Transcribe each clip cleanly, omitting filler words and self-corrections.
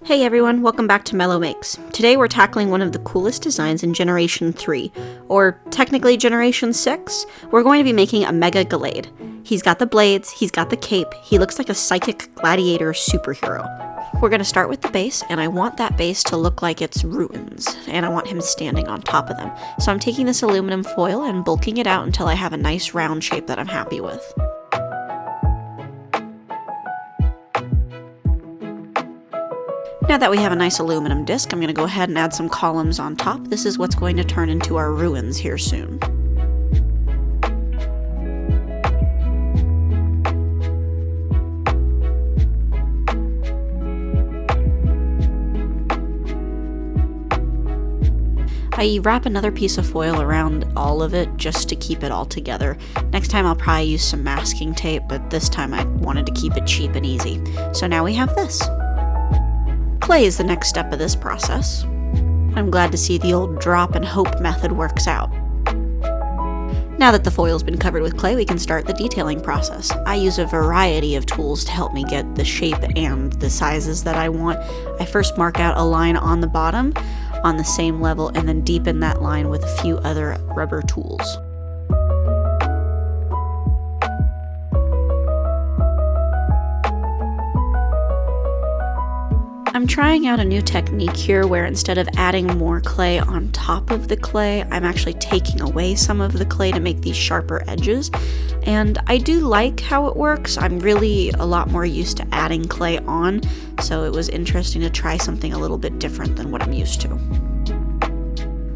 Hey everyone, welcome back to Mellow Makes. Today we're tackling one of the coolest designs in Generation 3, or technically Generation 6. We're going to be making a Mega Gallade. He's got the blades, he's got the cape, he looks like a psychic gladiator superhero. We're going to start with the base, and I want that base to look like it's ruins, and I want him standing on top of them. So I'm taking this aluminum foil and bulking it out until I have a nice round shape that I'm happy with. Now that we have a nice aluminum disc, I'm going to go ahead and add some columns on top. This is what's going to turn into our ruins here soon. I wrap another piece of foil around all of it just to keep it all together. Next time I'll probably use some masking tape, but this time I wanted to keep it cheap and easy. So now we have this. Clay is the next step of this process. I'm glad to see the old drop and hope method works out. Now that the foil's been covered with clay, we can start the detailing process. I use a variety of tools to help me get the shape and the sizes that I want. I first mark out a line on the bottom on the same level and then deepen that line with a few other rubber tools. I'm trying out a new technique here where instead of adding more clay on top of the clay, I'm actually taking away some of the clay to make these sharper edges. And I do like how it works. I'm really a lot more used to adding clay on, so it was interesting to try something a little bit different than what I'm used to.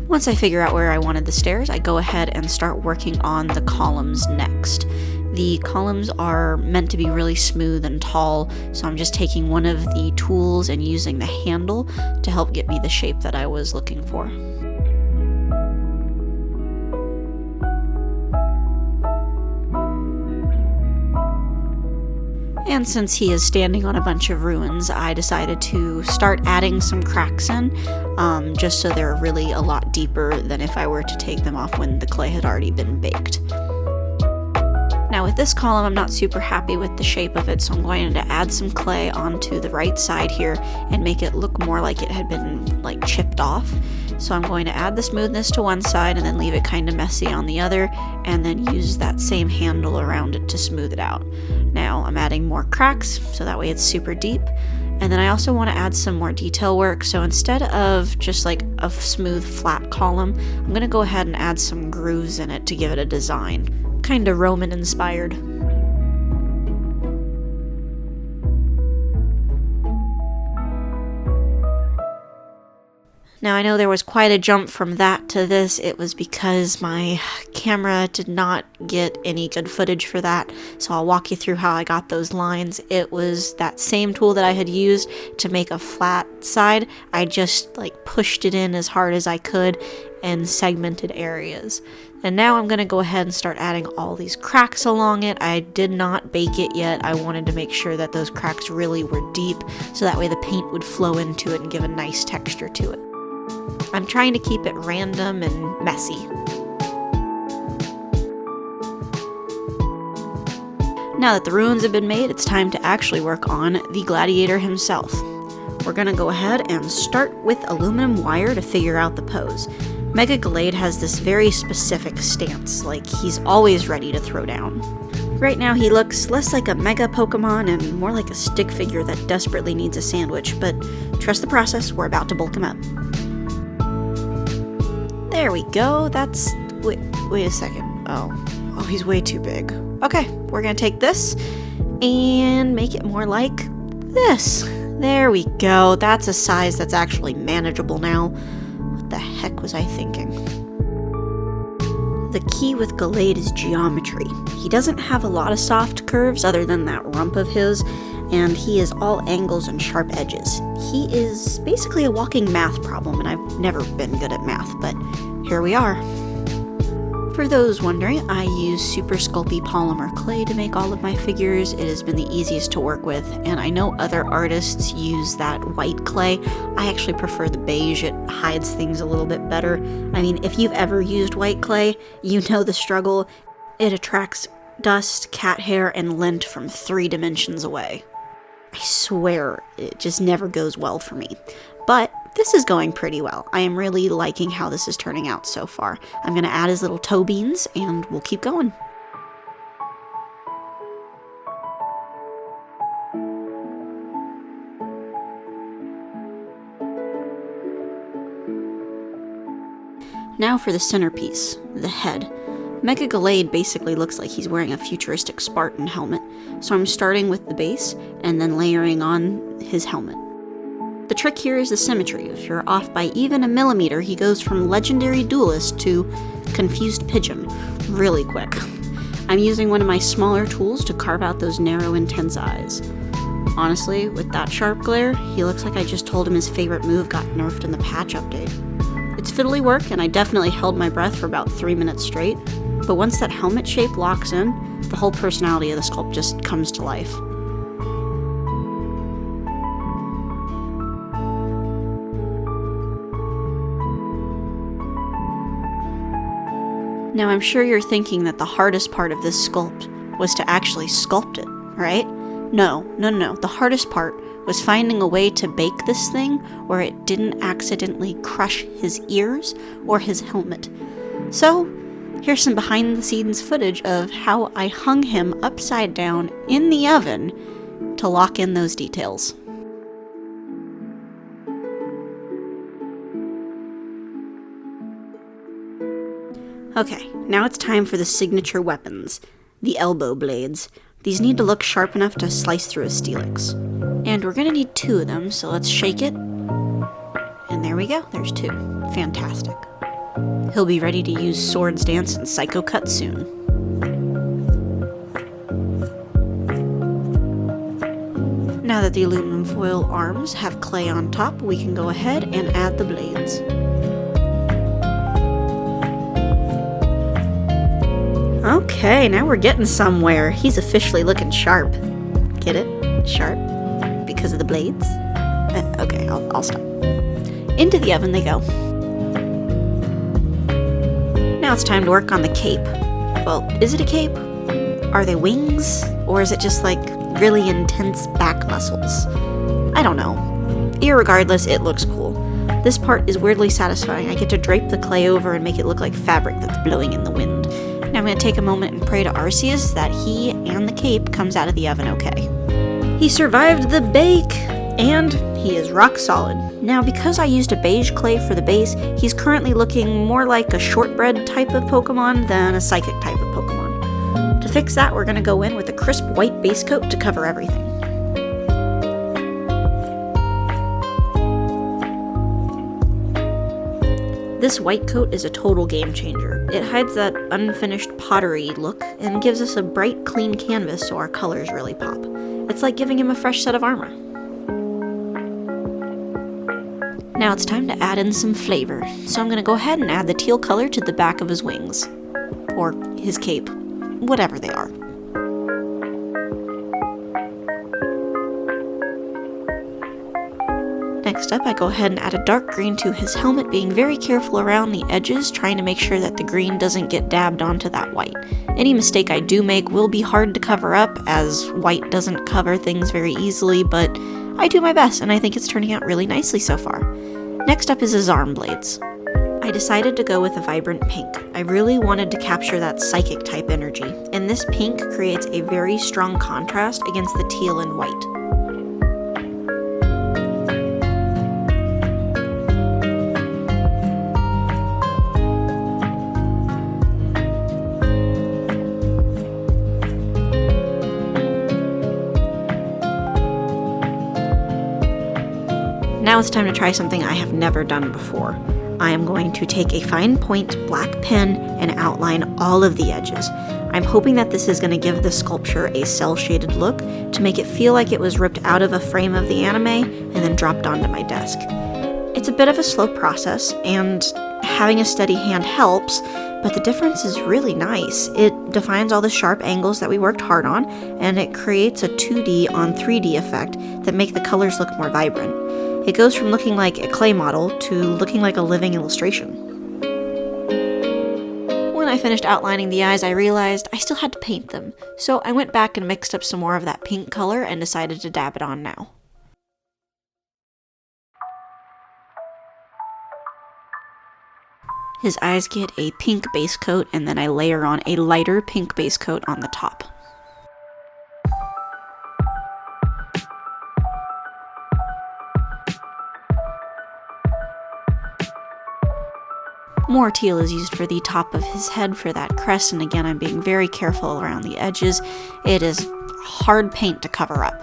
Once I figure out where I wanted the stairs, I go ahead and start working on the columns next. The columns are meant to be really smooth and tall, so I'm just taking one of the tools and using the handle to help get me the shape that I was looking for. And since he is standing on a bunch of ruins, I decided to start adding some cracks in, just so they're really a lot deeper than if I were to take them off when the clay had already been baked. Now with this column, I'm not super happy with the shape of it, so I'm going to add some clay onto the right side here and make it look more like it had been like chipped off. So I'm going to add the smoothness to one side and then leave it kind of messy on the other, and then use that same handle around it to smooth it out. Now I'm adding more cracks, so that way it's super deep. And then I also want to add some more detail work, so instead of just like a smooth flat column, I'm going to go ahead and add some grooves in it to give it a design. Kinda Roman inspired. Now I know there was quite a jump from that to this. It was because my camera did not get any good footage for that, so I'll walk you through how I got those lines. It was that same tool that I had used to make a flat side. I just pushed it in as hard as I could and segmented areas. And now I'm going to go ahead and start adding all these cracks along it. I did not bake it yet. I wanted to make sure that those cracks really were deep, so that way the paint would flow into it and give a nice texture to it. I'm trying to keep it random and messy. Now that the ruins have been made, it's time to actually work on the gladiator himself. We're going to go ahead and start with aluminum wire to figure out the pose. Mega Gallade has this very specific stance, like he's always ready to throw down. Right now he looks less like a mega Pokemon and more like a stick figure that desperately needs a sandwich, but trust the process, we're about to bulk him up. There we go, that's... wait a second. Oh, he's way too big. Okay, we're gonna take this and make it more like this. There we go, that's a size that's actually manageable now. What the heck was I thinking? The key with Gallade is geometry. He doesn't have a lot of soft curves other than that rump of his, and he is all angles and sharp edges. He is basically a walking math problem, and I've never been good at math, but here we are. For those wondering, I use super sculpty polymer clay to make all of my figures. It has been the easiest to work with, and I know other artists use that white clay. I actually prefer the beige. It hides things a little bit better. I mean, if you've ever used white clay, you know the struggle. It attracts dust, cat hair, and lint from 3 dimensions away. I swear, it just never goes well for me. But this is going pretty well. I am really liking how this is turning out so far. I'm going to add his little toe beans, and we'll keep going. Now for the centerpiece, the head. Mega Gallade basically looks like he's wearing a futuristic Spartan helmet, so I'm starting with the base and then layering on his helmet. The trick here is the symmetry. If you're off by even a millimeter, he goes from legendary duelist to confused pigeon really quick. I'm using one of my smaller tools to carve out those narrow, intense eyes. Honestly, with that sharp glare, he looks like I just told him his favorite move got nerfed in the patch update. It's fiddly work, and I definitely held my breath for about 3 minutes straight, but once that helmet shape locks in, the whole personality of the sculpt just comes to life. Now I'm sure you're thinking that the hardest part of this sculpt was to actually sculpt it, right? No. The hardest part was finding a way to bake this thing where it didn't accidentally crush his ears or his helmet. So, here's some behind the scenes footage of how I hung him upside down in the oven to lock in those details. Okay, now it's time for the signature weapons, the elbow blades. These need to look sharp enough to slice through a steelix. And we're gonna need 2 of them, so let's shake it. And there we go, there's 2. Fantastic. He'll be ready to use Swords Dance and Psycho Cut soon. Now that the aluminum foil arms have clay on top, we can go ahead and add the blades. Okay, now we're getting somewhere. He's officially looking sharp. Get it? Sharp? Because of the blades? Okay, I'll stop. Into the oven they go. Now it's time to work on the cape. Well, is it a cape? Are they wings? Or is it just like really intense back muscles? I don't know. Irregardless, it looks cool. This part is weirdly satisfying. I get to drape the clay over and make it look like fabric that's blowing in the wind. Now I'm going to take a moment and pray to Arceus that he and the cape comes out of the oven okay. He survived the bake, and he is rock solid. Now because I used a beige clay for the base, he's currently looking more like a shortbread type of Pokemon than a psychic type of Pokemon. To fix that, we're going to go in with a crisp white base coat to cover everything. This white coat is a total game changer. It hides that unfinished pottery look and gives us a bright, clean canvas so our colors really pop. It's like giving him a fresh set of armor. Now it's time to add in some flavor, so I'm going to go ahead and add the teal color to the back of his wings. Or his cape. Whatever they are. Next up, I go ahead and add a dark green to his helmet, being very careful around the edges, trying to make sure that the green doesn't get dabbed onto that white. Any mistake I do make will be hard to cover up, as white doesn't cover things very easily, but I do my best, and I think it's turning out really nicely so far. Next up is his arm blades. I decided to go with a vibrant pink. I really wanted to capture that psychic type energy, and this pink creates a very strong contrast against the teal and white. Now it's time to try something I have never done before. I am going to take a fine point black pen and outline all of the edges. I'm hoping that this is going to give the sculpture a cel-shaded look to make it feel like it was ripped out of a frame of the anime and then dropped onto my desk. It's a bit of a slow process, and having a steady hand helps, but the difference is really nice. It defines all the sharp angles that we worked hard on, and it creates a 2D on 3D effect that make the colors look more vibrant. It goes from looking like a clay model to looking like a living illustration. When I finished outlining the eyes, I realized I still had to paint them, so I went back and mixed up some more of that pink color and decided to dab it on now. His eyes get a pink base coat, and then I layer on a lighter pink base coat on the top. More teal is used for the top of his head for that crest, and again I'm being very careful around the edges. It is hard paint to cover up.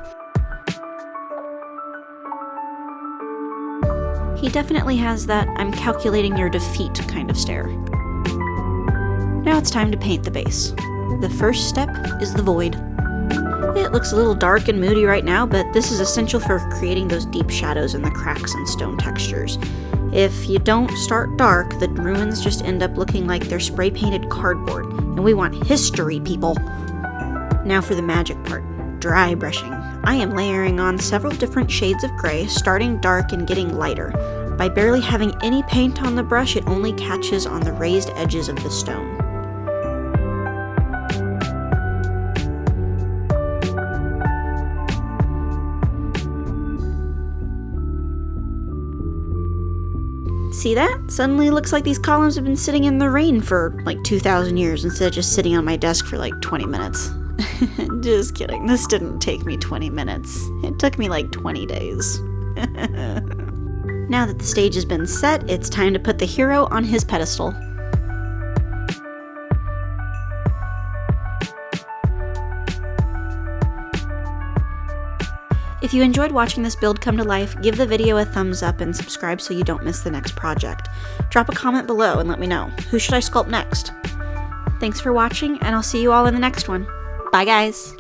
He definitely has that I'm calculating your defeat kind of stare. Now it's time to paint the base. The first step is the void. It looks a little dark and moody right now, but this is essential for creating those deep shadows in the cracks and stone textures. If you don't start dark, the ruins just end up looking like they're spray painted cardboard, and we want history, people. Now for the magic part, dry brushing. I am layering on several different shades of gray, starting dark and getting lighter. By barely having any paint on the brush, it only catches on the raised edges of the stone. See that? Suddenly it looks like these columns have been sitting in the rain for like 2,000 years instead of just sitting on my desk for like 20 minutes. Just kidding, this didn't take me 20 minutes. It took me like 20 days. Now that the stage has been set, it's time to put the hero on his pedestal. If you enjoyed watching this build come to life, give the video a thumbs up and subscribe so you don't miss the next project. Drop a comment below and let me know, who should I sculpt next? Thanks for watching, and I'll see you all in the next one. Bye guys!